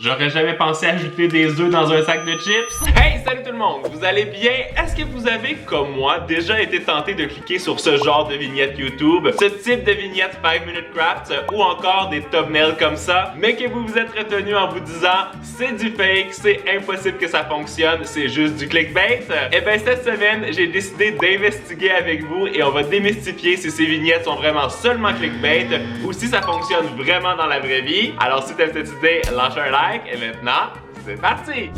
J'aurais jamais pensé ajouter des œufs dans un sac de chips. Hey, salut tout le monde, vous allez bien? Est-ce que vous avez, comme moi, déjà été tenté de cliquer sur ce genre de vignette YouTube, ce type de vignette 5 Minute Crafts ou encore des thumbnails comme ça, mais que vous vous êtes retenu en vous disant c'est du fake, c'est impossible que ça fonctionne, c'est juste du clickbait? Eh bien, cette semaine, j'ai décidé d'investiguer avec vous et on va démystifier si ces vignettes sont vraiment seulement clickbait ou si ça fonctionne vraiment dans la vraie vie. Alors, si t'aimes cette idée, lâche un like et maintenant, c'est parti!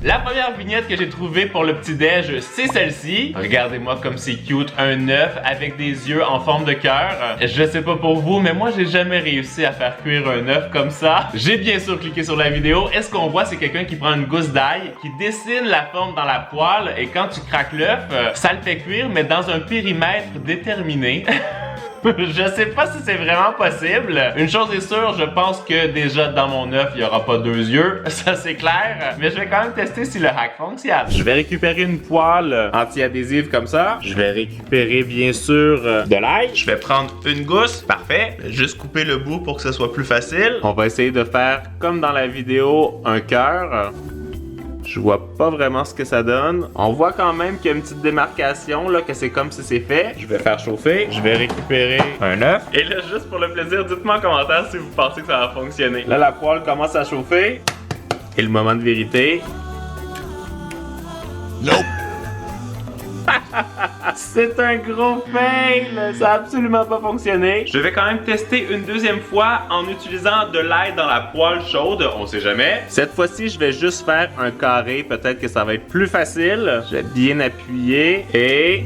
La première vignette que j'ai trouvée pour le petit-déj, c'est celle-ci. Regardez-moi comme c'est cute, un œuf avec des yeux en forme de cœur. Je sais pas pour vous, mais moi j'ai jamais réussi à faire cuire un œuf comme ça. J'ai bien sûr cliqué sur la vidéo. Et ce qu'on voit, c'est quelqu'un qui prend une gousse d'ail, qui dessine la forme dans la poêle et quand tu craques l'œuf, ça le fait cuire, mais dans un périmètre déterminé. Je sais pas si c'est vraiment possible. Une chose est sûre, je pense que déjà dans mon œuf, il y aura pas deux yeux. Ça c'est clair. Mais je vais quand même tester si le hack fonctionne. Je vais récupérer une poêle anti-adhésive comme ça. Je vais récupérer bien sûr de l'ail. Je vais prendre une gousse. Parfait. Juste couper le bout pour que ce soit plus facile. On va essayer de faire comme dans la vidéo un cœur. Je vois pas vraiment ce que ça donne. On voit quand même qu'il y a une petite démarcation là, que c'est comme si c'est fait. Je vais faire chauffer. Je vais récupérer un œuf. Et là, juste pour le plaisir, dites-moi en commentaire si vous pensez que ça va fonctionner. Là, la poêle commence à chauffer. Et le moment de vérité. Nope. C'est un gros fail! Ça a absolument pas fonctionné. Je vais quand même tester une deuxième fois en utilisant de l'ail dans la poêle chaude, on sait jamais. Cette fois-ci, je vais juste faire un carré, peut-être que ça va être plus facile. Je vais bien appuyer et...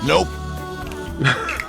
Nope.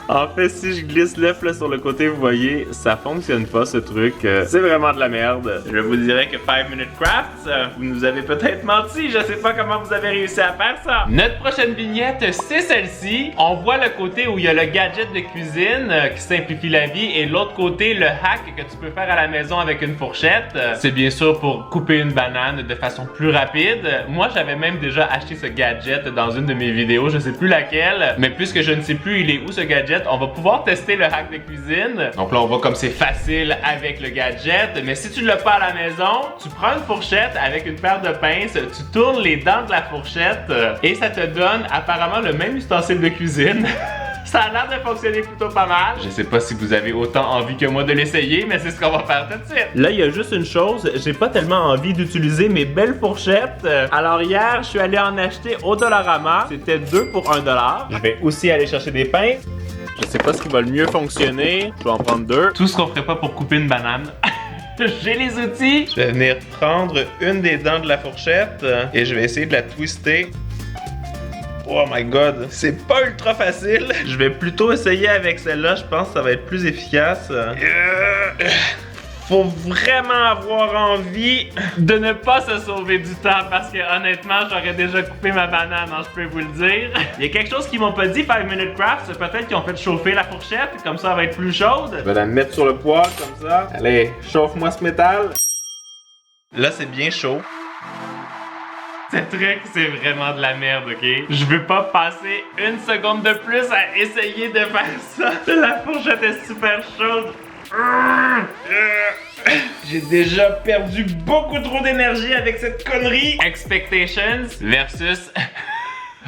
En fait, si je glisse l'œuf là sur le côté, vous voyez, ça fonctionne pas ce truc. C'est vraiment de la merde. Je vous dirais que 5 Minute Crafts, vous nous avez peut-être menti. Je sais pas comment vous avez réussi à faire ça. Notre prochaine vignette, c'est celle-ci. On voit le côté où il y a le gadget de cuisine qui simplifie la vie et l'autre côté, le hack que tu peux faire à la maison avec une fourchette. C'est bien sûr pour couper une banane de façon plus rapide. Moi, j'avais même déjà acheté ce gadget dans une de mes vidéos. Je sais plus laquelle, mais puisque je ne sais plus il est où ce gadget, on va pouvoir tester le hack de cuisine. Donc là, on voit comme c'est facile avec le gadget. Mais si tu ne l'as pas à la maison, tu prends une fourchette avec une paire de pinces, tu tournes les dents de la fourchette et ça te donne apparemment le même ustensile de cuisine. Ça a l'air de fonctionner plutôt pas mal. Je sais pas si vous avez autant envie que moi de l'essayer, mais c'est ce qu'on va faire tout de suite. Là, il y a juste une chose, j'ai pas tellement envie d'utiliser mes belles fourchettes. Alors hier, je suis allé en acheter au Dollarama. C'était 2 pour 1 $. Je vais aussi aller chercher des pinces. Je sais pas ce qui va le mieux fonctionner. Je vais en prendre 2. Tout ce qu'on ferait pas pour couper une banane. J'ai les outils. Je vais venir prendre une des dents de la fourchette et je vais essayer de la twister. Oh my god, c'est pas ultra facile. Je vais plutôt essayer avec celle-là, je pense que ça va être plus efficace. Faut vraiment avoir envie de ne pas se sauver du temps parce que honnêtement, j'aurais déjà coupé ma banane, hein, je peux vous le dire. Il y a quelque chose qu'ils m'ont pas dit, 5 Minute Crafts, peut-être qu'ils ont fait chauffer la fourchette, comme ça elle va être plus chaude. Je vais la mettre sur le poêle comme ça. Allez, chauffe-moi ce métal. Là, c'est bien chaud. Ce truc, c'est vraiment de la merde, ok? Je veux pas passer une seconde de plus à essayer de faire ça. La fourchette est super chaude. J'ai déjà perdu beaucoup trop d'énergie avec cette connerie. Expectations versus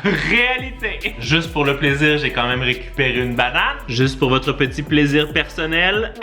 réalité. Juste pour le plaisir, j'ai quand même récupéré une banane. Juste pour votre petit plaisir personnel.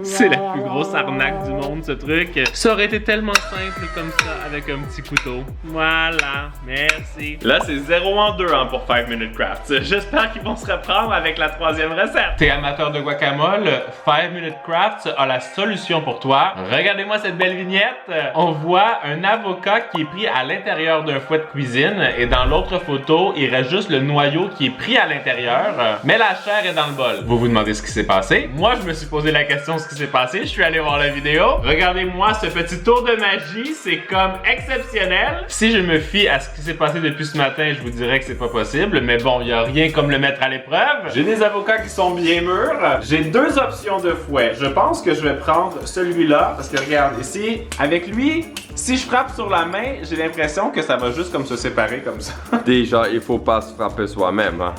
C'est la plus grosse arnaque du monde, ce truc. Ça aurait été tellement simple comme ça, avec un petit couteau. Voilà, merci. Là, c'est 0 en 2 hein, pour 5 Minute Crafts. J'espère qu'ils vont se reprendre avec la troisième recette. T'es amateur de guacamole, 5 Minute Crafts a la solution pour toi. Regardez-moi cette belle vignette. On voit un avocat qui est pris à l'intérieur d'un fouet de cuisine et dans l'autre photo, il reste juste le noyau qui est pris à l'intérieur, mais la chair est dans le bol. Vous vous demandez ce qui s'est passé? Moi, je me suis posé la question ce qui s'est passé. Je suis allé voir la vidéo. Regardez-moi ce petit tour de magie. C'est comme exceptionnel. Si je me fie à ce qui s'est passé depuis ce matin, je vous dirais que c'est pas possible. Mais bon, il n'y a rien comme le mettre à l'épreuve. J'ai des avocats qui sont bien mûrs. J'ai 2 options de fouet. Je pense que je vais prendre celui-là parce que regarde ici, avec lui, Si je frappe sur la main, j'ai l'impression que ça va juste comme se séparer comme ça. Déjà, il faut pas se frapper soi-même, hein.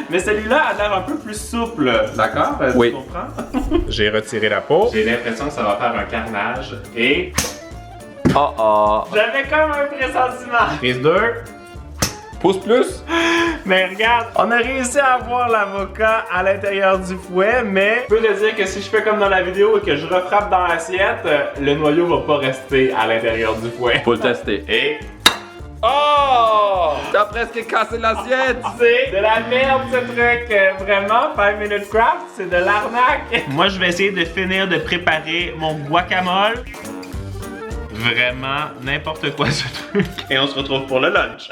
Mais celui-là a l'air un peu plus souple. D'accord? Oui. Tu comprends? J'ai retiré la peau. J'ai l'impression que ça va faire un carnage. Et... Oh oh. j'avais comme un pressentiment. Prise 2. Pouce plus. Mais regarde, on a réussi à avoir l'avocat à l'intérieur du fouet, mais je peux te dire que si je fais comme dans la vidéo et que je refrappe dans l'assiette, le noyau va pas rester à l'intérieur du fouet. Faut le tester. Et... Oh! T'as presque cassé l'assiette! c'est de la merde ce truc, vraiment, 5 Minute Craft, c'est de l'arnaque. Moi je vais essayer de finir de préparer mon guacamole. Vraiment n'importe quoi ce truc. Et on se retrouve pour le lunch.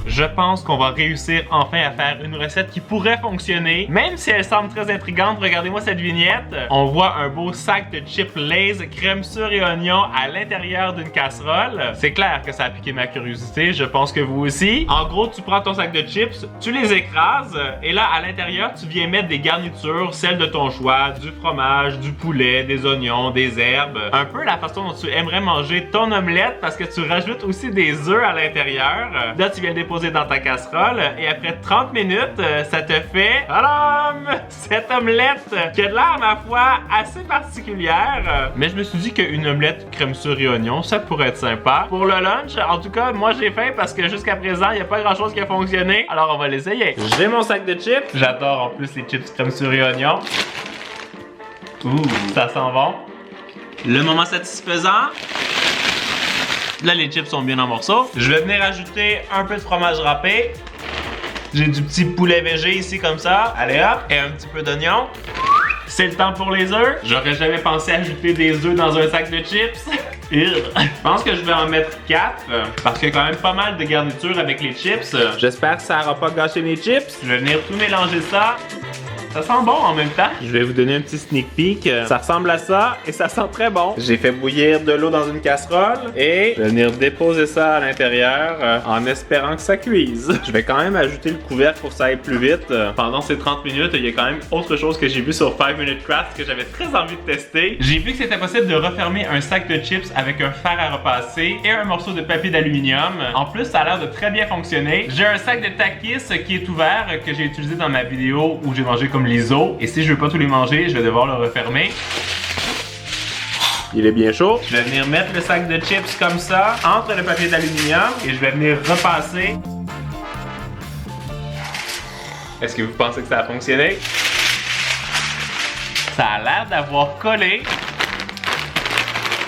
Je pense qu'on va réussir enfin à faire une recette qui pourrait fonctionner. Même si elle semble très intrigante, regardez-moi cette vignette. On voit un beau sac de chips Lay's, crème sure et oignon à l'intérieur d'une casserole. C'est clair que ça a piqué ma curiosité, je pense que vous aussi. En gros, tu prends ton sac de chips, tu les écrases et là, à l'intérieur, tu viens mettre des garnitures, celles de ton choix, du fromage, du poulet, des oignons, des herbes. Un peu la façon dont tu aimerais manger ton omelette parce que tu rajoutes aussi des œufs à l'intérieur. Là, tu viens le déposer dans ta casserole et après 30 minutes, ça te fait tadam! Cette omelette qui a de l'air, ma foi, assez particulière. Mais je me suis dit qu'une omelette crème sure et oignon, ça pourrait être sympa. Pour le lunch, en tout cas, moi j'ai faim parce que jusqu'à présent, il n'y a pas grand chose qui a fonctionné. Alors on va l'essayer. J'ai mon sac de chips. J'adore en plus les chips crème sure et oignon. Ouh, ça sent bon. Le moment satisfaisant. Là, les chips sont bien en morceaux. Je vais venir ajouter un peu de fromage râpé. J'ai du petit poulet végé ici comme ça. Allez hop. Et un petit peu d'oignon. C'est le temps pour les œufs. J'aurais jamais pensé ajouter des œufs dans un sac de chips. Je pense que je vais en mettre 4 parce qu'il y a quand même pas mal de garnitures avec les chips. J'espère que ça n'aura pas gâché mes chips. Je vais venir tout mélanger ça. Ça sent bon en même temps. Je vais vous donner un petit sneak peek. Ça ressemble à ça et ça sent très bon. J'ai fait bouillir de l'eau dans une casserole et je vais venir déposer ça à l'intérieur en espérant que ça cuise. Je vais quand même ajouter le couvercle pour que ça aille plus vite. Pendant ces 30 minutes, il y a quand même autre chose que j'ai vu sur 5 Minute Craft que j'avais très envie de tester. J'ai vu que c'était possible de refermer un sac de chips avec un fer à repasser et un morceau de papier d'aluminium. En plus, ça a l'air de très bien fonctionner. J'ai un sac de Takis qui est ouvert que j'ai utilisé dans ma vidéo où j'ai mangé comme les os. Et si je veux pas tous les manger, je vais devoir le refermer. Il est bien chaud. Je vais venir mettre le sac de chips comme ça entre le papier d'aluminium et je vais venir repasser. Est-ce que vous pensez que ça a fonctionné? Ça a l'air d'avoir collé.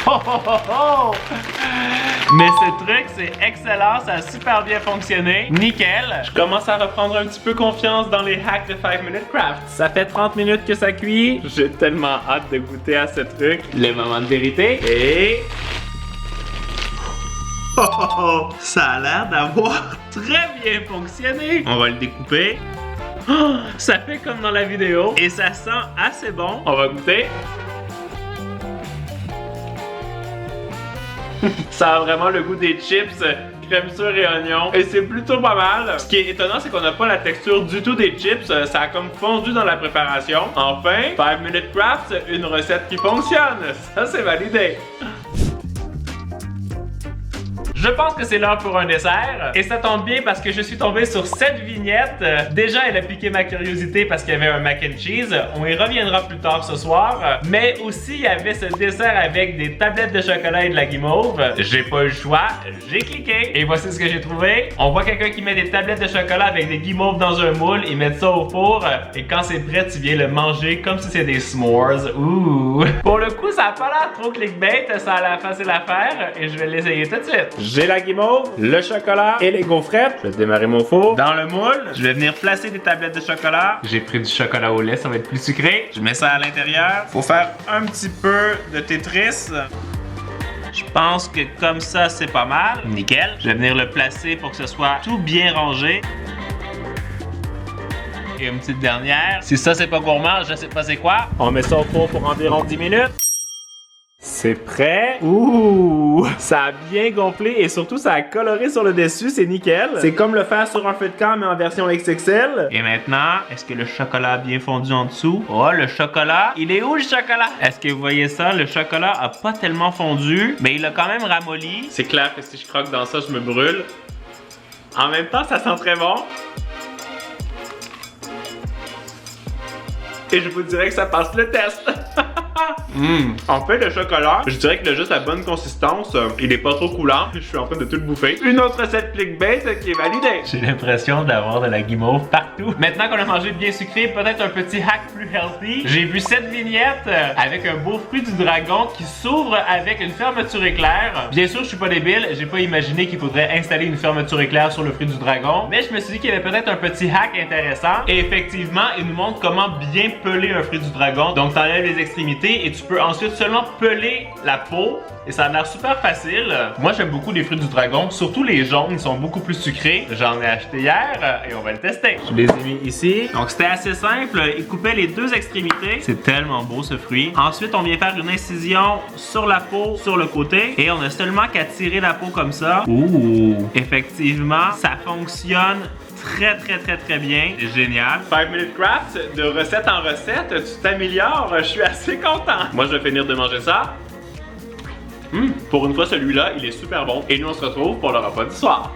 Oh, oh, oh, oh! Mais ce truc, c'est excellent, ça a super bien fonctionné. Nickel! Je commence à reprendre un petit peu confiance dans les hacks de 5 Minute Craft. Ça fait 30 minutes que ça cuit. J'ai tellement hâte de goûter à ce truc. Le moment de vérité. Et... oh, oh, oh. Ça a l'air d'avoir très bien fonctionné. On va le découper. Oh, ça fait comme dans la vidéo. Et ça sent assez bon. On va goûter. Ça a vraiment le goût des chips, crème sure et oignon. Et c'est plutôt pas mal. Ce qui est étonnant, c'est qu'on n'a pas la texture du tout des chips. Ça a comme fondu dans la préparation. Enfin, 5 Minute Craft, une recette qui fonctionne. Ça, c'est validé. Je pense que c'est l'heure pour un dessert. Et ça tombe bien parce que je suis tombé sur cette vignette. Déjà, elle a piqué ma curiosité parce qu'il y avait un mac and cheese. On y reviendra plus tard ce soir. Mais aussi, il y avait ce dessert avec des tablettes de chocolat et de la guimauve. J'ai pas eu le choix, j'ai cliqué. Et voici ce que j'ai trouvé. On voit quelqu'un qui met des tablettes de chocolat avec des guimauves dans un moule. Ils mettent ça au four. Et quand c'est prêt, tu viens le manger comme si c'était des s'mores. Ouh! Pour le coup, ça a pas l'air trop clickbait. Ça a l'air facile à faire. Et je vais l'essayer tout de suite. J'ai la guimauve, le chocolat et les gaufrettes. Je vais démarrer mon four. Dans le moule, je vais venir placer des tablettes de chocolat. J'ai pris du chocolat au lait, ça va être plus sucré. Je mets ça à l'intérieur. Faut faire un petit peu de Tetris. Je pense que comme ça, c'est pas mal. Nickel. Je vais venir le placer pour que ce soit tout bien rangé. Et une petite dernière. Si ça, c'est pas gourmand, je sais pas c'est quoi. On met ça au four pour environ 10 minutes. C'est prêt. Ouh! Ça a bien gonflé et surtout ça a coloré sur le dessus, c'est nickel. C'est comme le faire sur un feu de camp mais en version XXL. Et maintenant, est-ce que le chocolat a bien fondu en dessous? Oh, le chocolat! Il est où le chocolat? Est-ce que vous voyez ça? Le chocolat a pas tellement fondu, mais il a quand même ramolli. C'est clair que si je croque dans ça, je me brûle. En même temps, ça sent très bon. Et je vous dirais que ça passe le test. En fait, le chocolat, je dirais qu'il a juste la bonne consistance. Il est pas trop coulant. Je suis en train de tout le bouffer. Une autre recette clickbait qui est validée. J'ai l'impression d'avoir de la guimauve partout. Maintenant qu'on a mangé bien sucré, peut-être un petit hack plus healthy. J'ai vu cette vignette avec un beau fruit du dragon qui s'ouvre avec une fermeture éclair. Bien sûr, je suis pas débile. J'ai pas imaginé qu'il faudrait installer une fermeture éclair sur le fruit du dragon. Mais je me suis dit qu'il y avait peut-être un petit hack intéressant. Et effectivement, il nous montre comment bien peler un fruit du dragon. Donc, t'enlèves les extrémités et tu peux ensuite seulement peler la peau et ça a l'air super facile. Moi j'aime beaucoup les fruits du dragon, surtout les jaunes, ils sont beaucoup plus sucrés. J'en ai acheté hier et on va le tester. Je les ai mis ici. Donc c'était assez simple, il coupait les deux extrémités. C'est tellement beau ce fruit. Ensuite on vient faire une incision sur la peau, sur le côté et on a seulement qu'à tirer la peau comme ça. Ouh! Effectivement, ça fonctionne très bien. C'est génial. 5 Minute Craft, de recette en recette, tu t'améliores. Je suis assez content. Moi, je vais finir de manger ça. Pour une fois, celui-là, il est super bon. Et nous, on se retrouve pour le repas du soir.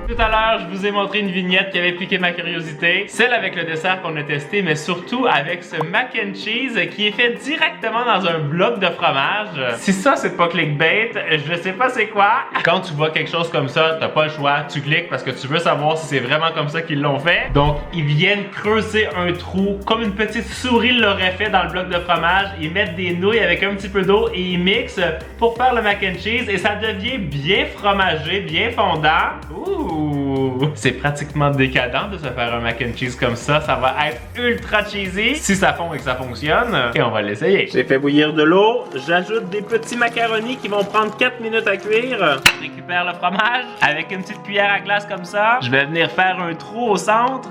Tout à l'heure, je vous ai montré une vignette qui avait piqué ma curiosité. Celle avec le dessert qu'on a testé, mais surtout avec ce mac and cheese qui est fait directement dans un bloc de fromage. Si ça, c'est pas clickbait, je sais pas c'est quoi. Quand tu vois quelque chose comme ça, t'as pas le choix, tu cliques parce que tu veux savoir si c'est vraiment comme ça qu'ils l'ont fait. Donc, ils viennent creuser un trou comme une petite souris l'aurait fait dans le bloc de fromage. Ils mettent des nouilles avec un petit peu d'eau et ils mixent pour faire le mac and cheese et ça devient bien fromagé, bien fondant. Ouh! C'est pratiquement décadent de se faire un mac and cheese comme ça. Ça va être ultra cheesy si ça fond et que ça fonctionne. Et on va l'essayer. J'ai fait bouillir de l'eau. J'ajoute des petits macaronis qui vont prendre 4 minutes à cuire. Je récupère le fromage avec une petite cuillère à glace comme ça. Je vais venir faire un trou au centre.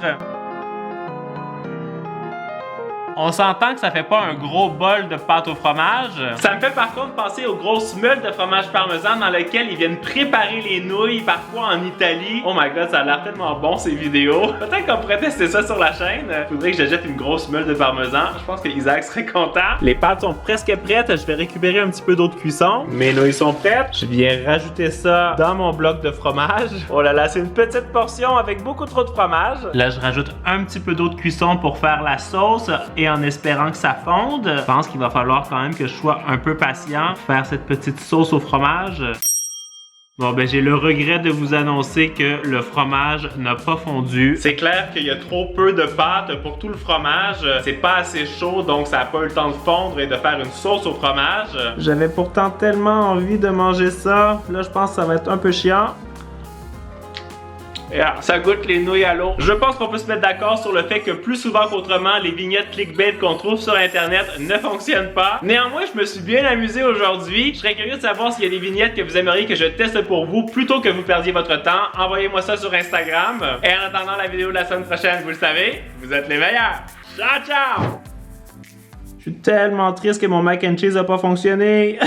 On s'entend que ça fait pas un gros bol de pâte au fromage. Ça me fait par contre penser aux grosses meules de fromage parmesan dans lesquelles ils viennent préparer les nouilles, parfois en Italie. Oh my god, ça a l'air tellement bon ces vidéos. Peut-être qu'on pourrait tester ça sur la chaîne. Faudrait que j'achète une grosse meule de parmesan. Je pense que Isaac serait content. Les pâtes sont presque prêtes. Je vais récupérer un petit peu d'eau de cuisson. Mes nouilles sont prêtes. Je viens rajouter ça dans mon bloc de fromage. Oh là là, c'est une petite portion avec beaucoup trop de fromage. Là, je rajoute un petit peu d'eau de cuisson pour faire la sauce et en espérant que ça fonde. Je pense qu'il va falloir quand même que je sois un peu patient, faire cette petite sauce au fromage. Bon ben j'ai le regret de vous annoncer que le fromage n'a pas fondu. C'est clair qu'il y a trop peu de pâte pour tout le fromage. C'est pas assez chaud donc ça n'a pas eu le temps de fondre et de faire une sauce au fromage. J'avais pourtant tellement envie de manger ça. Là je pense que ça va être un peu chiant. Yeah, ça goûte les nouilles à l'eau. Je pense qu'on peut se mettre d'accord sur le fait que plus souvent qu'autrement, les vignettes clickbait qu'on trouve sur internet ne fonctionnent pas. Néanmoins, je me suis bien amusé aujourd'hui. Je serais curieux de savoir s'il y a des vignettes que vous aimeriez que je teste pour vous plutôt que vous perdiez votre temps. Envoyez-moi ça sur Instagram. Et en attendant la vidéo de la semaine prochaine, vous le savez, vous êtes les meilleurs. Ciao, ciao! Je suis tellement triste que mon mac and cheese a pas fonctionné.